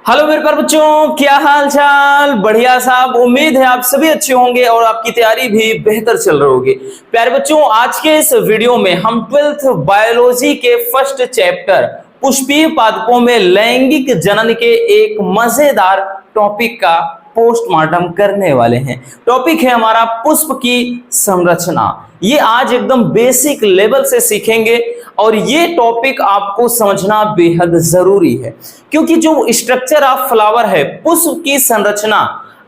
Hello मेरे प्यारे बच्चों, क्या हाल चाल। बढ़िया साहब, उम्मीद है आप सभी अच्छे होंगे और आपकी तैयारी भी बेहतर चल रही होगी। प्यारे बच्चों, आज के इस वीडियो में हम 12th बायोलॉजी के फर्स्ट चैप्टर पुष्पीय पादपों में लैंगिक जनन के एक मजेदार टॉपिक का पोस्टमार्टम करने वाले हैं। टॉपिक है हमारा पुष्प की संरचना। ये आज एकदम बेसिक लेवल से सीखेंगे और ये टॉपिक आपको समझना बेहद जरूरी है, क्योंकि जो स्ट्रक्चर ऑफ फ्लावर है, पुष्प की संरचना,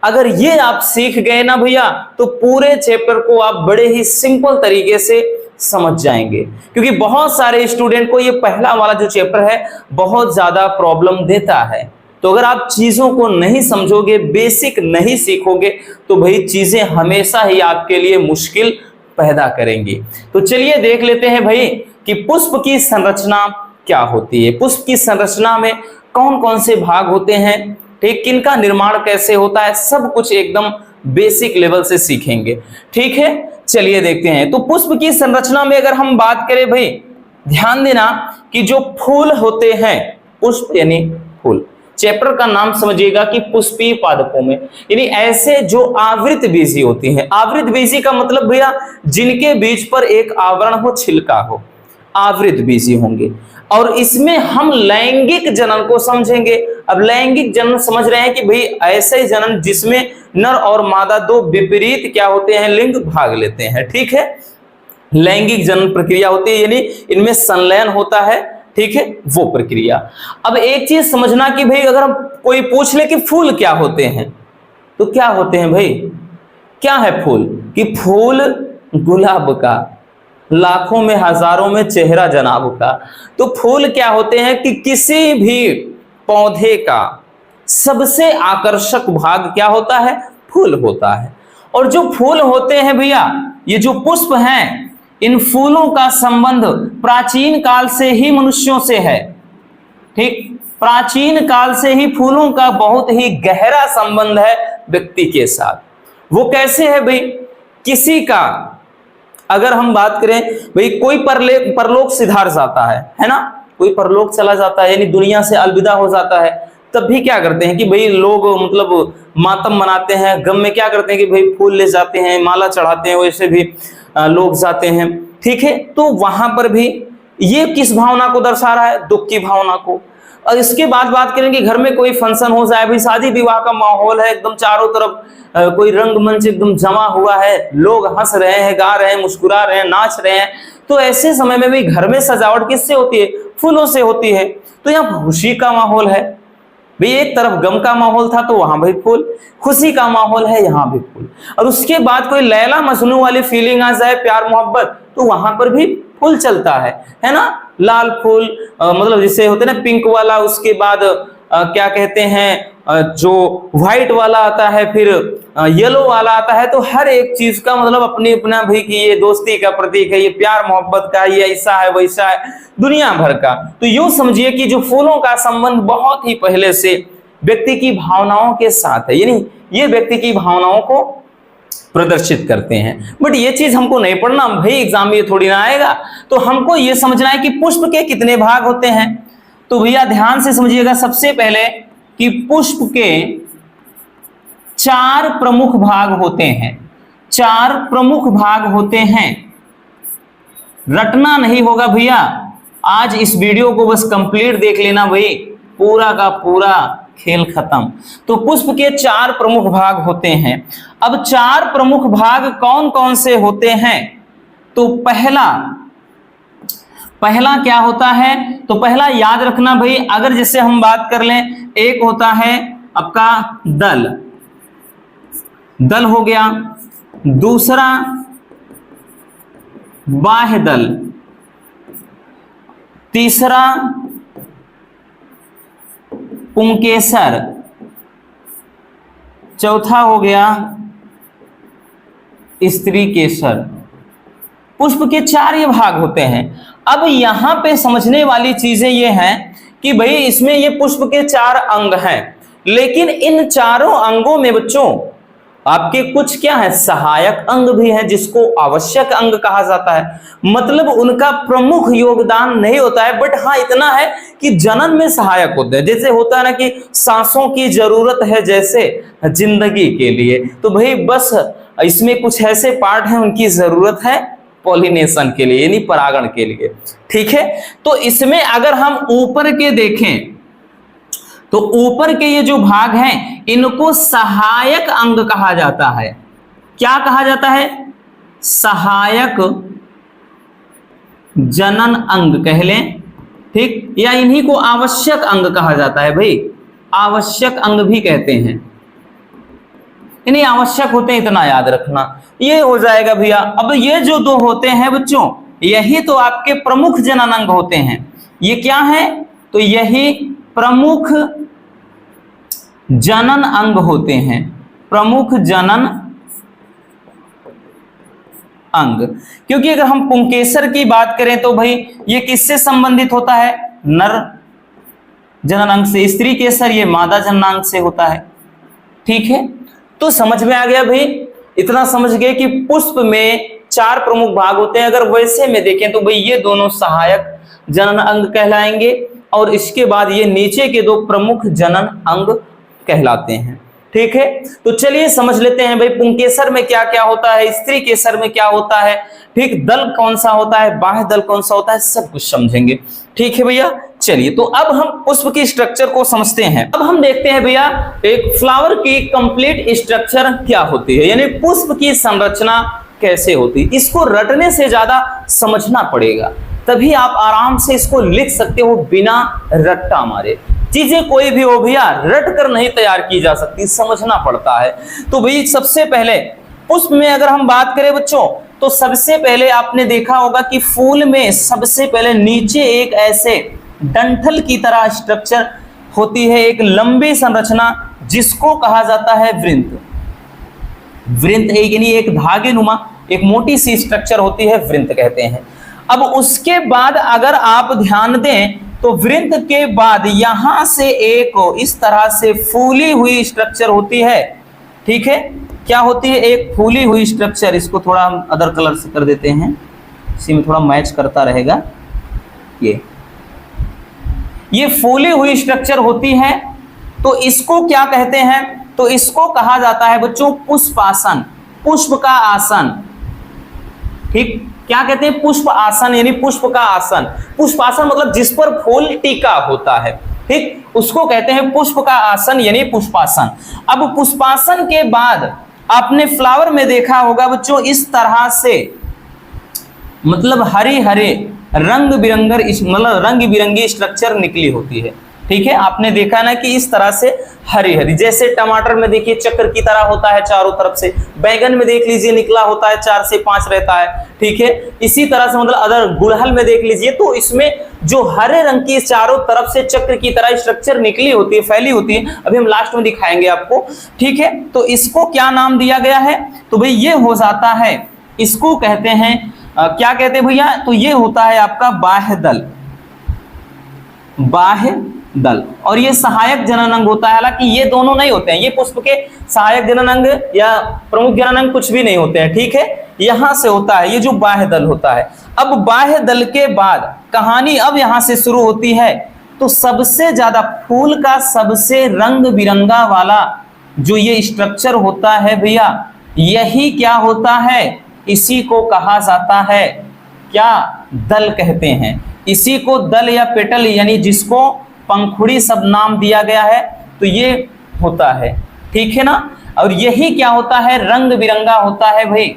अगर ये आप सीख गए ना भैया, तो पूरे चैप्टर को आप बड़े ही सिंपल तरीके से समझ जाएंगे। क्योंकि बहुत सारे स्टूडेंट को ये पहला वाला जो चैप्टर है बहुत ज्यादा प्रॉब्लम देता है। तो अगर आप चीजों को नहीं समझोगे, बेसिक नहीं सीखोगे, तो भाई चीजें हमेशा ही आपके लिए मुश्किल पैदा करेंगी। तो चलिए देख लेते हैं भाई कि पुष्प की संरचना क्या होती है। पुष्प की संरचना में कौन कौन से भाग होते हैं, ठीक, किनका निर्माण कैसे होता है, सब कुछ एकदम बेसिक लेवल से सीखेंगे। ठीक है, चलिए देखते हैं। तो पुष्प की संरचना में अगर हम बात करें भाई, ध्यान देना कि जो फूल होते हैं, पुष्प यानी फूल, चैप्टर का नाम समझिएगा कि पुष्पीय पादपों में, यानी ऐसे जो आवृत बीजी होती हैं। आवृत बीजी का मतलब भैया जिनके बीज पर एक आवरण हो, छिलका हो, आवृत बीजी होंगे। और इसमें हम लैंगिक जनन को समझेंगे। अब लैंगिक जनन समझ रहे हैं कि भाई ऐसे जनन जिसमें नर और मादा दो विपरीत क्या होते हैं, लिंग भाग लेते हैं। ठीक है, लैंगिक जनन प्रक्रिया होती है, यानी इनमें संलयन होता है। ठीक है, वो प्रक्रिया। अब एक चीज समझना कि भाई अगर हम कोई पूछ ले कि फूल क्या होते हैं, तो क्या होते हैं भाई, क्या है फूल, कि फूल गुलाब का, लाखों में हजारों में चेहरा जनाब का। तो फूल क्या होते हैं कि किसी भी पौधे का सबसे आकर्षक भाग क्या होता है, फूल होता है। और जो फूल होते हैं भैया, ये जो पुष्प हैं, इन फूलों का संबंध प्राचीन काल से ही मनुष्यों से है। ठीक, प्राचीन काल से ही फूलों का बहुत ही गहरा संबंध है व्यक्ति के साथ। वो कैसे है भाई, किसी का अगर हम बात करें भाई, कोई परलोक सिधार जाता है ना, कोई परलोक चला जाता है, यानी दुनिया से अलविदा हो जाता है, तब भी क्या करते हैं कि भाई लोग मतलब मातम मनाते हैं, गम में क्या करते हैं कि भाई फूल ले जाते हैं, माला चढ़ाते हैं, वैसे भी लोग जाते हैं। ठीक है, तो वहां पर भी ये किस भावना को दर्शा रहा है, दुख की भावना को। और इसके बाद बात करेंगे, घर में कोई फंक्शन हो जाए, भाई शादी विवाह का माहौल है, एकदम चारों तरफ कोई रंगमंच एकदम जमा हुआ है, लोग हंस रहे हैं, गा रहे हैं, मुस्कुरा रहे हैं, नाच रहे हैं, तो ऐसे समय में भी घर में सजावट किससे होती है, फूलों से होती है। तो यहाँ खुशी का माहौल है भाई, एक तरफ गम का माहौल था तो वहां भी फूल, खुशी का माहौल है यहाँ भी फूल। और उसके बाद कोई लैला मजनू वाली फीलिंग आ जाए, प्यार मोहब्बत, तो वहां पर भी फूल चलता है ना। लाल फूल मतलब जिसे होते हैं ना पिंक वाला, उसके बाद क्या कहते हैं जो व्हाइट वाला आता है, फिर येलो वाला आता है। तो हर एक चीज का मतलब अपनी अपना भी कि ये दोस्ती का प्रतीक है, ये प्यार मोहब्बत का, ये ऐसा है वैसा है, दुनिया भर का। तो यूं समझिए कि जो फूलों का संबंध बहुत ही पहले से व्यक्ति की भावनाओं के साथ है, यानी ये व्यक्ति की भावनाओं को प्रदर्शित करते हैं। बट ये चीज हमको नहीं पढ़ना भाई, एग्जाम में ये थोड़ी ना आएगा। तो हमको ये समझना है कि पुष्प के कितने भाग होते हैं। तो भैया ध्यान से समझिएगा, सबसे पहले कि पुष्प के 4 प्रमुख भाग होते हैं। 4 प्रमुख भाग होते हैं, रटना नहीं होगा भैया। आज इस वीडियो को बस कंप्लीट देख लेना भाई, पूरा का पूरा खेल खत्म। तो पुष्प के 4 प्रमुख भाग होते हैं। अब 4 प्रमुख भाग कौन कौन से होते हैं, तो पहला क्या होता है, तो पहला याद रखना भाई, अगर जैसे हम बात कर लें, एक होता है आपका दल, दल हो गया। दूसरा बाह्य दल, तीसरा पुंकेसर, चौथा हो गया स्त्री केसर। पुष्प के 4 ये भाग होते हैं। अब यहां पे समझने वाली चीजें ये हैं कि भाई इसमें ये पुष्प के 4 अंग हैं, लेकिन इन चारों अंगों में बच्चों आपके कुछ क्या है, सहायक अंग भी हैं जिसको आवश्यक अंग कहा जाता है। मतलब उनका प्रमुख योगदान नहीं होता है, बट हाँ इतना है कि जनन में सहायक होते हैं। जैसे होता है ना कि सांसों की जरूरत है जैसे जिंदगी के लिए, तो भाई बस इसमें कुछ ऐसे पार्ट हैं उनकी जरूरत है पॉलिनेशन के लिए, यानी परागण के लिए। ठीक है, तो इसमें अगर हम ऊपर के देखें तो ऊपर के ये जो भाग हैं इनको सहायक अंग कहा जाता है। क्या कहा जाता है? सहायक जनन अंग कह लें, ठीक, या इन्हीं को आवश्यक अंग कहा जाता है। भाई आवश्यक अंग भी कहते हैं, इन्हें आवश्यक होते हैं, इतना याद रखना। ये हो जाएगा भैया। अब ये जो दो होते हैं बच्चों, यही तो आपके प्रमुख जनन अंग होते हैं। ये क्या है? तो यही प्रमुख जनन अंग होते हैं, प्रमुख जनन अंग। क्योंकि अगर हम पुंकेसर की बात करें तो भाई ये किससे संबंधित होता है? नर जनन अंग से। स्त्री केसर ये मादा जननांग से होता है। ठीक है, तो समझ में आ गया भाई। इतना समझ गए कि पुष्प में 4 प्रमुख भाग होते हैं। अगर वैसे में देखें तो भाई ये दोनों सहायक जनन अंग कहलाएंगे, और इसके बाद ये नीचे के 2 प्रमुख जनन अंग कहलाते हैं। ठीक है, तो चलिए समझ लेते हैं भाई पुंकेसर में क्या क्या होता है, स्त्री केसर में क्या होता है, ठीक, दल कौन सा होता है, बाह्य दल कौन सा होता है, सब कुछ समझेंगे। ठीक है भैया, चलिए तो अब हम पुष्प की स्ट्रक्चर को समझते हैं। अब हम देखते हैं भैया एक फ्लावर की कंप्लीट स्ट्रक्चर क्या होती है, यानी पुष्प की संरचना कैसे होती है। इसको रटने से ज्यादा समझना पड़ेगा, तभी आप आराम से इसको लिख सकते हो बिना रट्टा मारे। चीजें कोई भी हो भैया रट कर नहीं तैयार की जा सकती, समझना पड़ता है। तो भाई सबसे पहले पुष्प में अगर हम बात करें बच्चों, तो सबसे पहले आपने देखा होगा कि फूल में सबसे पहले नीचे एक ऐसे डंठल की तरह स्ट्रक्चर होती है, एक लंबी संरचना जिसको कहा जाता है वृंत। वृंत एक धागे नुमा एक मोटी सी स्ट्रक्चर होती है, वृंत कहते हैं। अब उसके बाद अगर आप ध्यान दें तो वृंत के बाद यहां से एक इस तरह से फूली हुई स्ट्रक्चर होती है। ठीक है, क्या होती है? एक फूली हुई स्ट्रक्चर। इसको थोड़ा हम अदर कलर से कर देते हैं, इसी में थोड़ा मैच करता रहेगा। ये फूली हुई स्ट्रक्चर होती है, तो इसको क्या कहते हैं? तो इसको कहा जाता है बच्चों पुष्पासन, पुष्प का आसन। ठीक, क्या कहते हैं? पुष्प आसन, यानी पुष्प का आसन। पुष्पासन मतलब जिस पर फूल टीका होता है, ठीक, उसको कहते हैं पुष्प का आसन यानी पुष्पासन। अब पुष्पासन के बाद आपने फ्लावर में देखा होगा बच्चों इस तरह से, मतलब हरे हरे रंग बिरंगी स्ट्रक्चर निकली होती है। ठीक है, आपने देखा ना कि इस तरह से हरी हरी, जैसे टमाटर में देखिए चक्कर की तरह होता है चारों तरफ से, बैंगन में देख लीजिए निकला होता है 4 से 5 रहता है। ठीक है, इसी तरह से मतलब अदर गुड़हल में देख लीजिए तो इसमें जो हरे रंग की चारों तरफ से चक्र की तरह स्ट्रक्चर निकली होती है, फैली होती है। अभी हम लास्ट में दिखाएंगे आपको। ठीक है, तो इसको क्या नाम दिया गया है? तो भाई ये हो जाता है, इसको कहते हैं क्या कहते हैं भैया? तो ये होता है आपका बाह्य दल, बाह्य दल। और ये सहायक जनन अंग होता है। हालांकि ये दोनों नहीं होते हैं, ये पुष्प के सहायक जनन अंग या प्रमुख जनन अंग कुछ भी नहीं होते हैं। ठीक है, यहां से होता है ये जो बाह्य दल होता है। अब बाह्य दल के बाद कहानी अब यहां से शुरू होती है। तो सबसे ज्यादा फूल का सबसे रंग बिरंगा वाला जो ये स्ट्रक्चर होता है भैया, यही क्या होता है? इसी को कहा जाता है क्या? दल कहते हैं। इसी को दल या पेटल यानी जिसको पंखुड़ी सब नाम दिया गया है, तो ये होता है। ठीक है ना, और यही क्या होता है? रंग बिरंगा होता है भाई,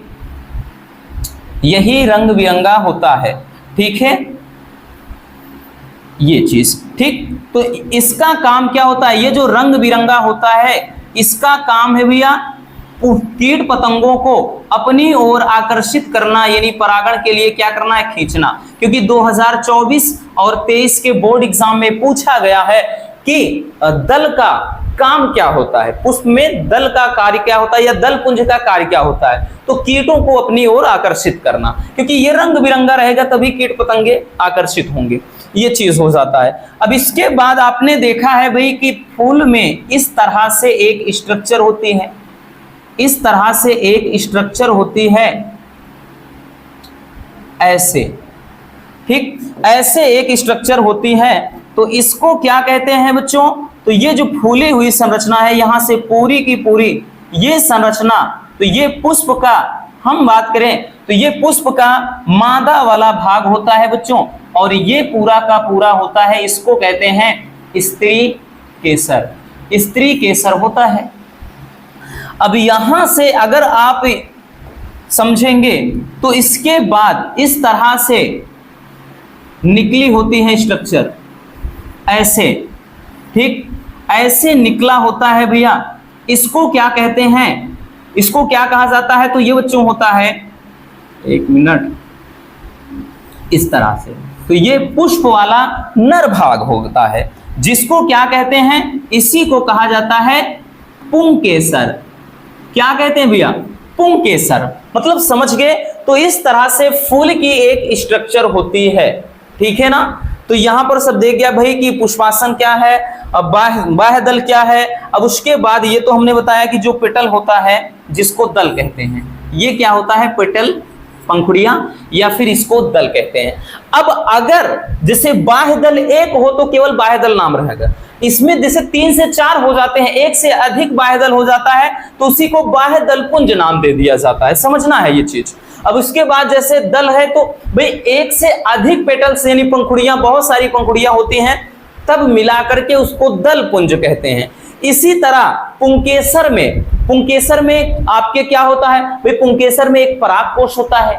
यही रंग बिरंगा होता है। ठीक है, ये चीज। ठीक, तो इसका काम क्या होता है? ये जो रंग बिरंगा होता है इसका काम है भैया कीट पतंगों को अपनी ओर आकर्षित करना, यानी परागण के लिए क्या करना है? खींचना। क्योंकि 2024 और 23 के बोर्ड एग्जाम में पूछा गया है कि दल का काम क्या होता है, पुष्प में दल का कार्य क्या होता है या दल पुंज का कार्य क्या होता है? तो कीटों को अपनी ओर आकर्षित करना, क्योंकि ये रंग बिरंगा रहेगा तभी कीट पतंगे आकर्षित होंगे। ये चीज हो जाता है। अब इसके बाद आपने देखा है भाई कि फूल में इस तरह से एक स्ट्रक्चर होती है। इस तरह से एक स्ट्रक्चर होती है, ऐसे, ठीक, ऐसे एक स्ट्रक्चर होती है। तो इसको क्या कहते हैं बच्चों? तो ये जो फूली हुई संरचना है, यहां से पूरी की पूरी ये संरचना, तो ये पुष्प का हम बात करें तो ये पुष्प का मादा वाला भाग होता है बच्चों, और ये पूरा का पूरा होता है, इसको कहते हैं स्त्री केसर। स्त्री केसर होता है। अब यहां से अगर आप समझेंगे तो इसके बाद इस तरह से निकली होती है स्ट्रक्चर, ऐसे, ठीक, ऐसे निकला होता है भैया। इसको क्या कहते हैं? इसको क्या कहा जाता है? तो ये बच्चों होता है, एक मिनट, इस तरह से, तो ये पुष्प वाला नर भाग होता है, जिसको क्या कहते हैं? इसी को कहा जाता है पुंकेसर। क्या कहते हैं भैया? पुंकेसर। मतलब समझ गए? तो इस तरह से फूल की एक स्ट्रक्चर होती है, ठीक है ना। तो यहां पर सब देख गया भाई कि पुष्पासन क्या है, अब बाह्य दल क्या है। अब उसके बाद ये तो हमने बताया कि जो पेटल होता है जिसको दल कहते हैं, ये क्या होता है? पेटल, पंखुड़ियां, या फिर इसको दल कहते हैं। अब अगर जैसे बाह्य दल एक हो तो केवल बाह्य दल नाम रहेगा। इसमें जैसे 3 से 4 हो जाते हैं, एक से अधिक बाह्य दल हो जाता है, तो उसी को बाह्य दल पुंज नाम दे दिया जाता है। समझना है ये चीज। अब उसके बाद जैसे दल है तो भाई एक से अधिक पेटल्स यानी पंखुड़ियां, बहुत सारी पंखुड़ियां होती हैं, तब मिलाकर के उसको दल पुंज कहते हैं। इसी तरह पुंकेसर में आपके क्या होता है भाई? पुंकेसर में एक परागकोश होता है।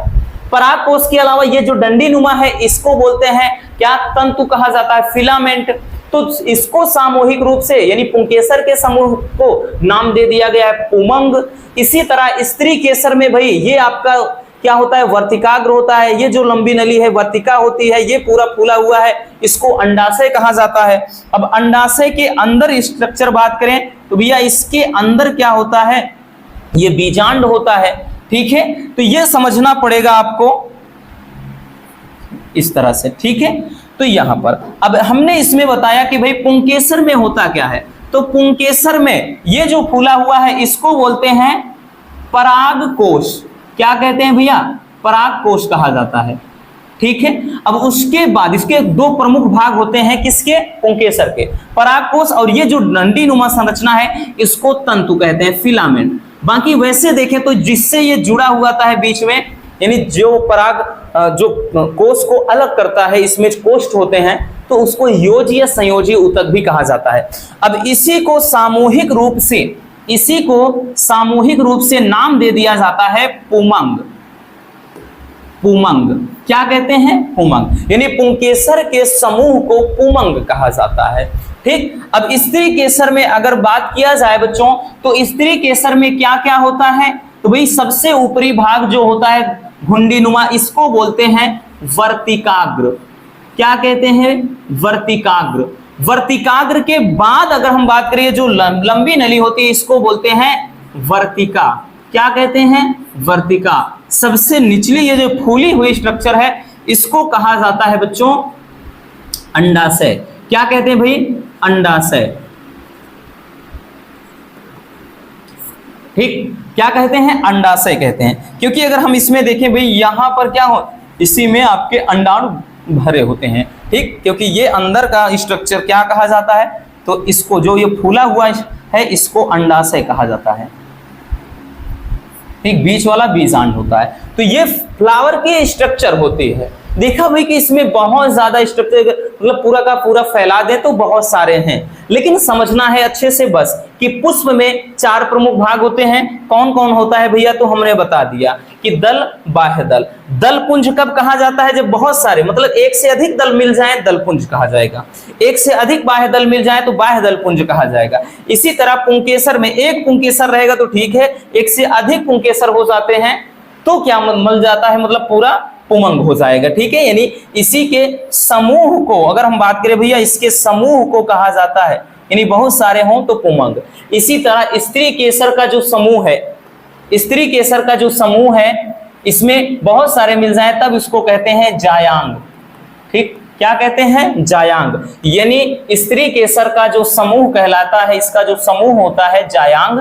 परागकोश के अलावा ये जो डंडी नुमा है, इसको बोलते हैं क्या? तंतु कहा जाता है, फिलामेंट। तो इसको सामूहिक रूप से यानी पुंकेसर के समूह को नाम दे दिया गया है पुमंग। इसी तरह स्त्री केसर में भाई ये आपका क्या होता है? वर्तिकाग्र होता है। ये जो लंबी नली है वर्तिका होती है, ये पूरा फूला हुआ है, इसको अंडाशय कहा जाता है। अब अंडाशय के अंदर स्ट्रक्चर बात करें तो भैया इसके अंदर क्या होता है? ये बीजांड होता है, ठीक है। तो ये समझना पड़ेगा आपको इस तरह से, ठीक है। तो यहां पर अब हमने इसमें बताया कि भाई पुंकेसर में होता क्या है। तो पुंकेसर में ये जो फूला हुआ है इसको बोलते हैं परागकोश। क्या कहते हैं भैया? परागकोश कहा जाता है, ठीक है। अब उसके बाद इसके 2 प्रमुख भाग होते हैं, किसके? पुंकेसर के, परागकोश, और ये जो डंडी नुमा संरचना है इसको तंतु कहते हैं, फिलामेंट। बाकी वैसे देखें तो जिससे ये जुड़ा हुआ था है बीच में, यानी जो पराग जो कोश को अलग करता है, इसमें कोष्ठ होते हैं, तो उसको योजी या संयोजी ऊतक भी कहा जाता है। अब इसी को सामूहिक रूप से नाम दे दिया जाता है पुमंग। पुमंग क्या कहते हैं? पुमंग, यानी पुंकेसर के समूह को पुमंग कहा जाता है, ठीक। अब स्त्री केसर में अगर बात किया जाए बच्चों, तो स्त्री केसर में क्या क्या होता है? तो भाई सबसे ऊपरी भाग जो होता है घुंडी नुमा, इसको बोलते हैं वर्तिकाग्र। क्या कहते हैं? वर्तिकाग्र। वर्तिकाग्र के बाद अगर हम बात करें जो लंबी नली होती है इसको बोलते हैं वर्तिका। क्या कहते हैं? वर्तिका। सबसे निचली ये जो फूली हुई स्ट्रक्चर है इसको कहा जाता है बच्चों अंडाशय। क्या कहते हैं भाई? अंडाशय, ठीक। क्या कहते हैं? अंडाशय कहते हैं। क्योंकि अगर हम इसमें देखें भाई यहां पर क्या हो, इसी में आपके अंडाणु भरे होते हैं, ठीक। क्योंकि ये अंदर का स्ट्रक्चर क्या कहा जाता है? तो इसको जो ये फूला हुआ है इसको अंडाशय कहा जाता है, ठीक। बीच वाला बीजांड होता है। तो ये फ्लावर की स्ट्रक्चर होती है। देखा भाई कि इसमें बहुत ज्यादा स्ट्रक्चर, मतलब पूरा का पूरा फैला दे तो बहुत सारे हैं, लेकिन समझना है अच्छे से बस कि पुष्प में 4 प्रमुख भाग होते हैं। कौन कौन होता है भैया? तो हमने बता दिया कि दल, बाह्य दल। दल पुंज कब कहा जाता है? जब बहुत सारे, मतलब एक से अधिक दल मिल जाए दल पुंज कहा जाएगा। एक से अधिक बाह्य दल मिल जाए तो बाह्य दल पुंज कहा जाएगा। इसी तरह पुंकेसर में एक पुंकेसर रहेगा तो ठीक है, एक से अधिक पुंकेसर हो जाते हैं तो क्या मिल जाता है? मतलब पूरा पुमंग हो जाएगा, ठीक है। यानी इसी के समूह को अगर हम बात करें भैया, इसके समूह को कहा जाता है, यानी बहुत सारे हों तो पुमंग। इसी तरह स्त्री केसर का जो समूह है, स्त्री केसर का जो समूह है इसमें बहुत सारे मिल जाए तब इसको कहते हैं जायांग, ठीक। क्या कहते हैं? जायांग। यानी स्त्री केसर का जो समूह कहलाता है, इसका जो समूह होता है जायांग,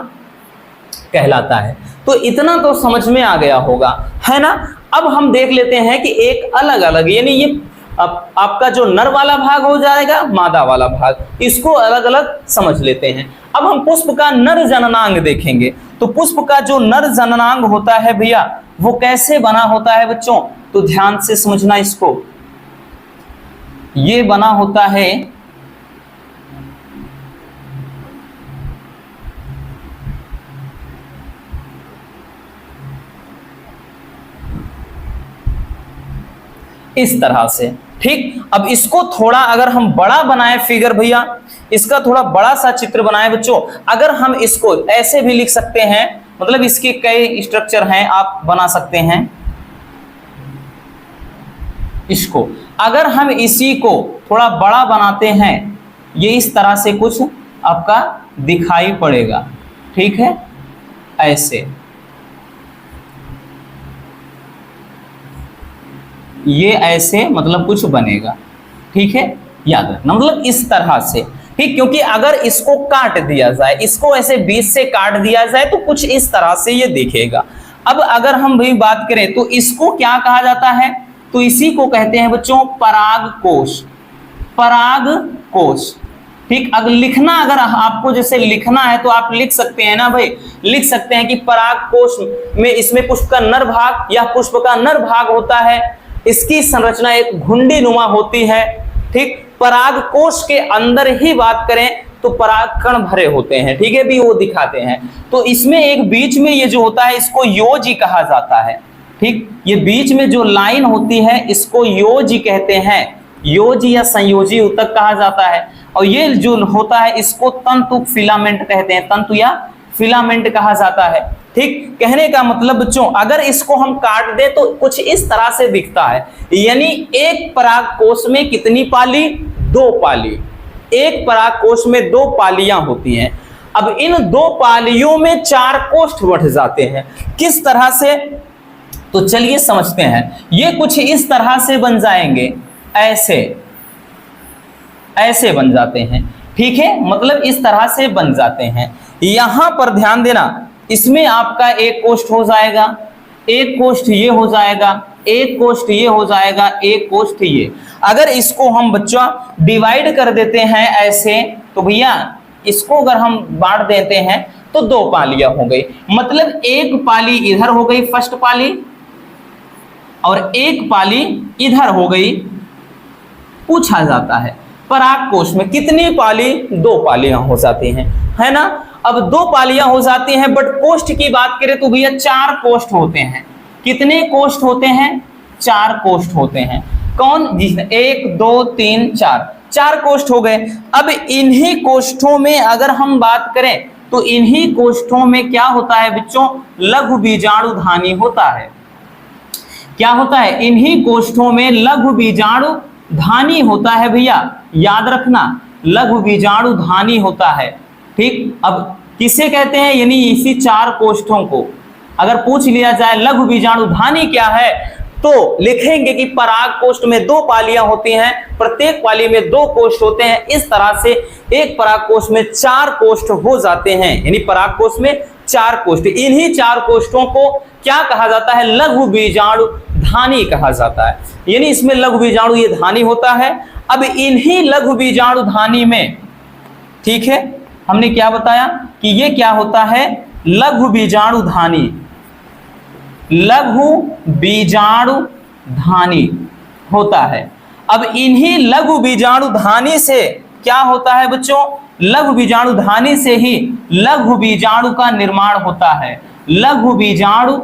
कहलाता है। तो इतना तो समझ में आ गया होगा, है ना। अब हम देख लेते हैं कि एक अलग अलग, यानी ये आपका जो नर वाला भाग हो जाएगा, मादा वाला भाग, इसको अलग अलग समझ लेते हैं। अब हम पुष्प का नर जननांग देखेंगे। तो पुष्प का जो नर जननांग होता है भैया, वो कैसे बना होता है बच्चों, तो ध्यान से समझना इसको। ये बना होता है इस तरह से, ठीक। अब इसको थोड़ा अगर हम बड़ा बनाए फिगर भैया, इसका थोड़ा बड़ा सा चित्र बनाए बच्चों। अगर हम इसको ऐसे भी लिख सकते हैं, मतलब इसके कई स्ट्रक्चर हैं, आप बना सकते हैं इसको। अगर हम इसी को थोड़ा बड़ा बनाते हैं, ये इस तरह से कुछ आपका दिखाई पड़ेगा, ठीक है, ऐसे। ये ऐसे मतलब कुछ बनेगा, ठीक है, याद रखना, मतलब इस तरह से, ठीक। क्योंकि अगर इसको काट दिया जाए, इसको ऐसे बीच से काट दिया जाए, तो कुछ इस तरह से ये दिखेगा। अब अगर हम भी बात करें तो इसको क्या कहा जाता है, तो इसी को कहते हैं बच्चों परागकोश। परागकोश, ठीक। अगर लिखना, अगर आपको जैसे लिखना है तो आप लिख सकते हैं ना भाई, लिख सकते हैं कि परागकोश में, इसमें पुष्प का नर भाग या पुष्प का नर भाग होता है। इसकी संरचना एक घुंडी नुमा होती है, ठीक। परागकोश के अंदर ही बात करें तो परागकण भरे होते हैं, ठीक है भी, वो दिखाते हैं। तो इसमें एक बीच में ये जो होता है, इसको योजी कहा जाता है, ठीक। ये बीच में जो लाइन होती है, इसको योजी कहते हैं, योजी या संयोजी ऊतक कहा जाता है। और ये जो होता है, इसको तंतु फिलामेंट कहते हैं, तंतु या फिलामेंट कहा जाता है, ठीक। कहने का मतलब बच्चों, अगर इसको हम काट दें तो कुछ इस तरह से दिखता है। यानी एक परागकोश में कितनी पाली, 2 पाली। एक परागकोश में 2 पालियां होती हैं। अब इन 2 पालियों में 4 कोष्ठ बढ़ जाते हैं। किस तरह से, तो चलिए समझते हैं। ये कुछ इस तरह से बन जाएंगे, ऐसे ऐसे बन जाते हैं, ठीक है, मतलब इस तरह से बन जाते हैं। यहां पर ध्यान देना, इसमें आपका एक कोष्ठ हो जाएगा, एक कोष्ठ ये हो जाएगा, एक कोष्ठ ये हो जाएगा, एक कोष्ठ ये। अगर इसको हम बच्चों डिवाइड कर देते हैं ऐसे, तो भैया इसको अगर हम बांट देते हैं तो 2 पालियां हो गई। मतलब एक पाली इधर हो गई, फर्स्ट पाली, और एक पाली इधर हो गई। पूछा जाता है परागकोश में कितनी पाली, 2 पालियां हो जाती हैं, है ना। अब 2 पालियां हो जाती हैं, बट कोष्ठ की बात करें तो भैया 4 कोष्ठ होते हैं। कितने कोष्ठ होते हैं, 4 कोष्ठ होते हैं। कौन जी, 1 2 3 4 कोष्ठ हो गए। अब इन्हीं कोष्ठों में अगर हम बात करें तो इन्हीं कोष्ठों में क्या होता है बच्चों, लघु बीजाणु धानी होता है। क्या होता है, इन्हीं कोष्ठों में लघु बीजाणु धानी होता है भैया, याद रखना, लघु बीजाणु धानी होता है, ठीक। अब किसे कहते हैं, यानी इसी 4 कोष्ठों को अगर पूछ लिया जाए लघु बीजाणु धानी क्या है, तो लिखेंगे कि पराग कोष्ठ में 2 पालियां होती हैं, प्रत्येक पाली में 2 कोष्ठ होते हैं। इस तरह से एक पराग कोष्ठ में 4 कोष्ठ हो जाते हैं, यानी पराग कोष्ठ में 4 कोष्ठ। इन्हीं 4 कोष्ठों को क्या कहा जाता है, लघु बीजाणु धानी कहा जाता है। यानी इसमें लघु बीजाणु ये धानी होता है। अब इन्हीं लघु बीजाणु धानी में, ठीक है, हमने क्या बताया कि ये क्या होता है, लघु बीजाणु धानी, लघु बीजाणु धानी होता है। अब इन्हीं लघु बीजाणु धानी से क्या होता है बच्चों, लघु बीजाणु धानी से ही लघु बीजाणु का निर्माण होता है, लघु बीजाणु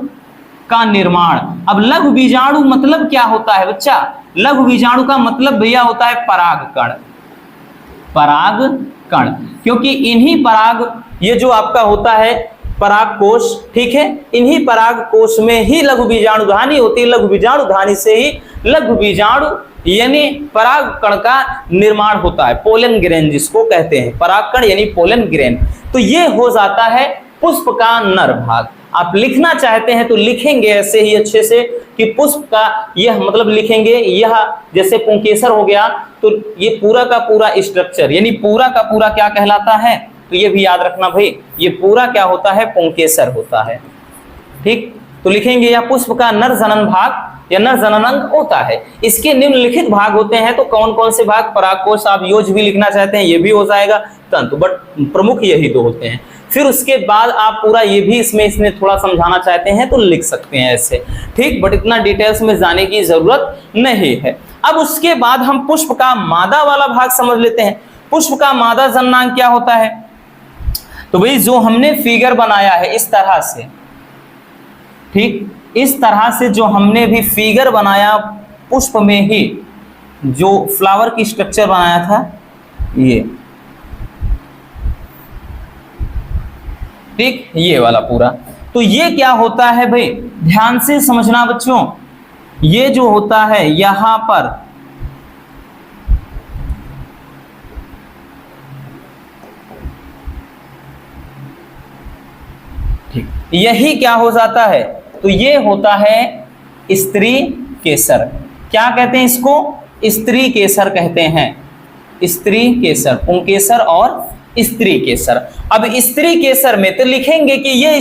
का निर्माण। अब लघु बीजाणु मतलब क्या होता है बच्चा, लघु बीजाणु का मतलब भैया होता है परागकण, परागकण। क्योंकि इन्हीं पराग, ये जो आपका होता है परागकोश, ठीक है, इन्हीं परागकोश में ही लघु बीजाणु धानी होती है। लघु बीजाणु धानी से ही लघु बीजाणु यानी परागकण का निर्माण होता है, पोलन ग्रेन जिसको कहते हैं, परागकण यानी पोलन ग्रेन। तो ये हो जाता है पुष्प का नर भाग। आप लिखना चाहते हैं तो लिखेंगे ऐसे ही अच्छे से कि पुष्प का यह मतलब लिखेंगे, यह जैसे पुंकेसर हो गया, तो ये पूरा का पूरा स्ट्रक्चर यानी पूरा का पूरा क्या कहलाता है, तो ये भी याद रखना भाई, ये पूरा क्या होता है, पुंकेसर होता है। ठीक, तो लिखेंगे या पुष्प का नर जनन भाग या नर जनन अंग होता है। इसके निम्नलिखित भाग होते हैं, तो कौन कौन से भाग, परागकोश, आप योज भी लिखना चाहते हैं ये भी हो जाएगा, तंतु, बट प्रमुख यही दो होते हैं। फिर उसके बाद आप पूरा ये भी इसमें थोड़ा समझाना चाहते हैं तो लिख सकते हैं ऐसे, ठीक, बट इतना डिटेल्स में जाने की जरूरत नहीं है। अब उसके बाद हम पुष्प का मादा वाला भाग समझ लेते हैं। पुष्प का मादा जननांग क्या होता है, तो भाई जो हमने फिगर बनाया है इस तरह से, ठीक, इस तरह से जो हमने भी फिगर बनाया पुष्प में ही जो फ्लावर की स्ट्रक्चर बनाया था ये, ठीक, ये वाला पूरा, तो ये क्या होता है भाई, ध्यान से समझना बच्चों, ये जो होता है यहां पर ठीक, यही क्या हो जाता है, तो ये होता है स्त्री केसर। क्या कहते हैं इसको, स्त्री केसर कहते हैं, स्त्री केसर, पुंकेसर और स्त्री केसर। अब स्त्री केसर में तो लिखेंगे कि ये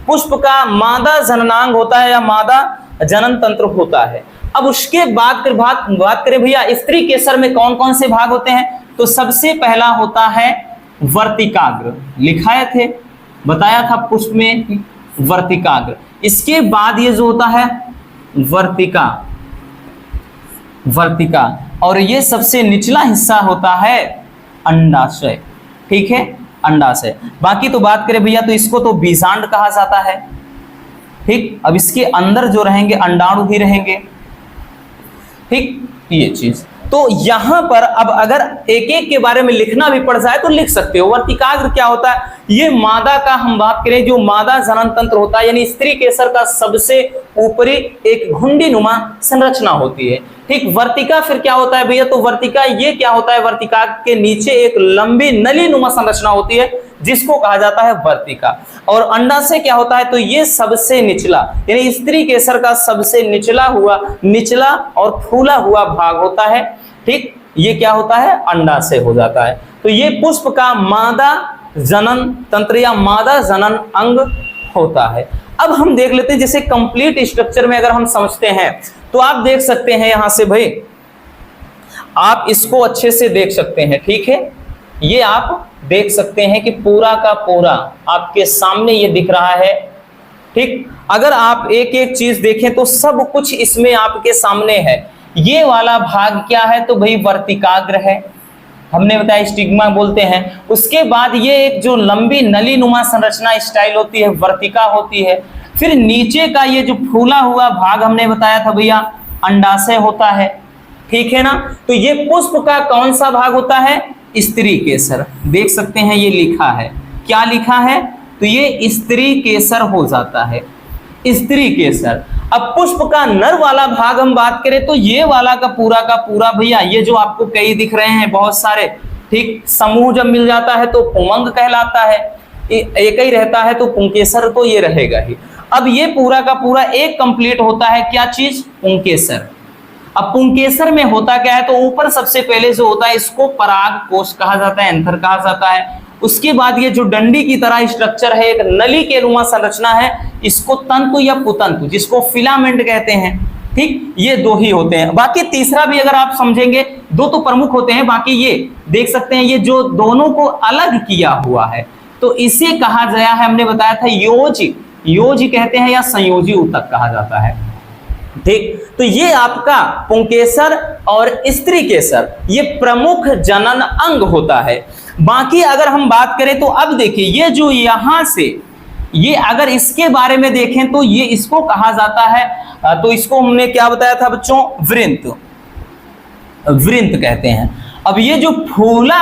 पुष्प का मादा जननांग होता है या मादा जनन तंत्र होता है। अब उसके बाद बात करें भैया स्त्री केसर में कौन कौन से भाग होते हैं, तो सबसे पहला होता है वर्तिकाग्र, लिखाए थे, बताया था पुष्प में वर्तिकाग्र। इसके बाद ये जो होता है वर्तिका, और ये सबसे निचला हिस्सा होता है अंडाशय, ठीक है, अंडाशय। बाकी तो बात करें भैया तो इसको तो बीजांड कहा जाता है, ठीक। अब इसके अंदर जो रहेंगे अंडाणु ही रहेंगे, ठीक, ये चीज। तो यहां पर अब अगर एक एक के बारे में लिखना भी पड़ जाए तो लिख सकते हो। वर्तिकाग्र क्या होता है, ये मादा का हम बात करें जो मादा जनन तंत्र होता है, यानी स्त्री केसर का सबसे ऊपरी एक घुंडी नुमा संरचना होती है, ठीक। वर्तिका फिर क्या होता है भैया, तो वर्तिका ये क्या होता है, वर्तिका के नीचे एक लंबी नली नुमा संरचना होती है जिसको कहा जाता है वर्तिका। और अंडाशय क्या होता है, तो ये सबसे निचला, यानी स्त्री केसर का सबसे निचला और फूला हुआ भाग होता है, ठीक। ये क्या होता है, अंडाशय हो जाता है। तो ये पुष्प का मादा जनन तंत्र या मादा जनन अंग होता है। अब हम देख लेते हैं, जैसे कंप्लीट स्ट्रक्चर में अगर हम समझते हैं तो आप देख सकते हैं यहां से भाई, आप इसको अच्छे से देख सकते हैं, ठीक है, ये आप देख सकते हैं कि पूरा का पूरा आपके सामने ये दिख रहा है, ठीक। अगर आप एक एक चीज देखें तो सब कुछ इसमें आपके सामने है। ये वाला भाग क्या है, तो भाई वर्तिकाग्र है, हमने बताया स्टिग्मा बोलते हैं। उसके बाद ये एक जो लंबी नली नुमा संरचना स्टाइल होती है वर्तिका होती है। फिर नीचे का ये जो फूला हुआ भाग हमने बताया था भैया अंडाशय होता है, ठीक है ना। तो ये पुष्प का कौन सा भाग होता है, स्त्री केसर, देख सकते हैं ये लिखा है, क्या लिखा है, तो ये स्त्री केसर हो जाता है, स्त्री केसर। अब पुष्प का नर वाला भाग हम बात करें तो ये वाला का पूरा भैया, ये जो आपको कई दिख रहे हैं बहुत सारे, ठीक, समूह जब मिल जाता है तो पुमंग कहलाता है, एक ही रहता है तो पुंकेसर तो ये रहेगा ही। अब ये पूरा का पूरा एक कंप्लीट होता है क्या चीज, पुंकेसर। अब पुंकेसर में होता क्या है, तो ऊपर सबसे पहले जो होता है इसको पराग कोश कहा जाता है, एंथर कहा जाता है। उसके बाद ये जो डंडी की तरह स्ट्रक्चर है, एक नली के नुमा संरचना है, इसको तंतु या पुतंतु, जिसको फिलामेंट कहते हैं, ठीक। ये दो ही होते हैं, बाकी तीसरा भी अगर आप समझेंगे, दो तो प्रमुख होते हैं, बाकी ये देख सकते हैं ये जो दोनों को अलग किया हुआ है तो इसे कहा गया है, हमने बताया था योज कहते हैं या संयोजी ऊतक कहा जाता है, ठीक। तो ये आपका पुंकेसर और स्त्री केसर ये प्रमुख जनन अंग होता है। बाकी अगर हम बात करें तो अब देखिए ये जो यहां से ये अगर इसके बारे में देखें तो ये इसको कहा जाता है, तो इसको हमने क्या बताया था बच्चों, वृंत कहते हैं। अब ये जो फूला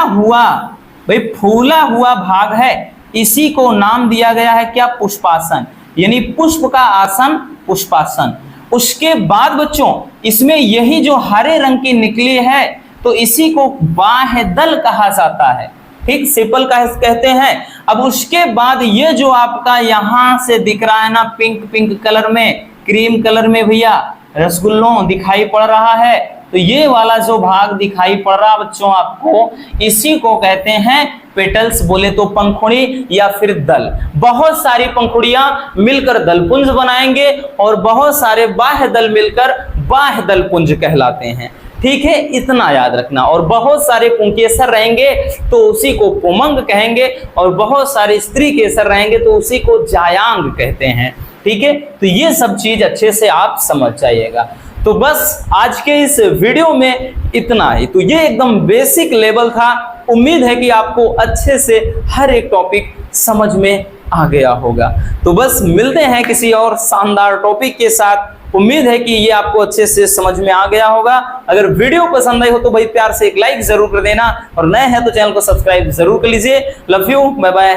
हुआ भाग है इसी को नाम दिया गया है क्या, पुष्पासन, यानी पुष्प का आसन पुष्पासन। उसके बाद बच्चों इसमें यही जो हरे रंग की निकली है तो इसी को बाह्य दल कहा जाता है, ठीक, सेपल का कहते हैं। अब उसके बाद ये जो आपका यहां से दिख रहा है ना पिंक कलर में, क्रीम कलर में भैया रसगुल्लों दिखाई पड़ रहा है, तो तो ये वाला जो भाग दिखाई पड़ रहा बच्चों आपको, इसी को कहते हैं पेटल्स, बोले तो पंखुड़ी या फिर दल। बहुत सारी पंखुड़ियां मिलकर दलपुंज बनाएंगे और बहुत सारे बाह्य दल मिलकर बाह्य दलपुंज कहलाते हैं। ठीक है, इतना याद रखना। और बहुत सारे पुंकेसर रहेंगे तो उसी को पुमंग कहेंगे, और बहुत सारे स्त्री केसर रहेंगे तो उसी को जायांग कहते हैं। ठीक है, तो ये सब चीज अच्छे से आप समझ जाइएगा। तो बस आज के इस वीडियो में इतना ही। तो ये एकदम बेसिक लेवल था। उम्मीद है कि आपको अच्छे से हर एक टॉपिक समझ में आ गया होगा। तो बस मिलते हैं किसी और शानदार टॉपिक के साथ। उम्मीद है कि ये आपको अच्छे से समझ में आ गया होगा। अगर वीडियो पसंद आई हो तो भाई प्यार से एक लाइक जरूर कर देना, और नए हैं तो चैनल को सब्सक्राइब जरूर कर लीजिए। Love you, bye bye,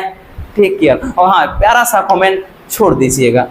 take care. और हाँ, प्यारा सा कमेंट छोड़ दीजिएगा।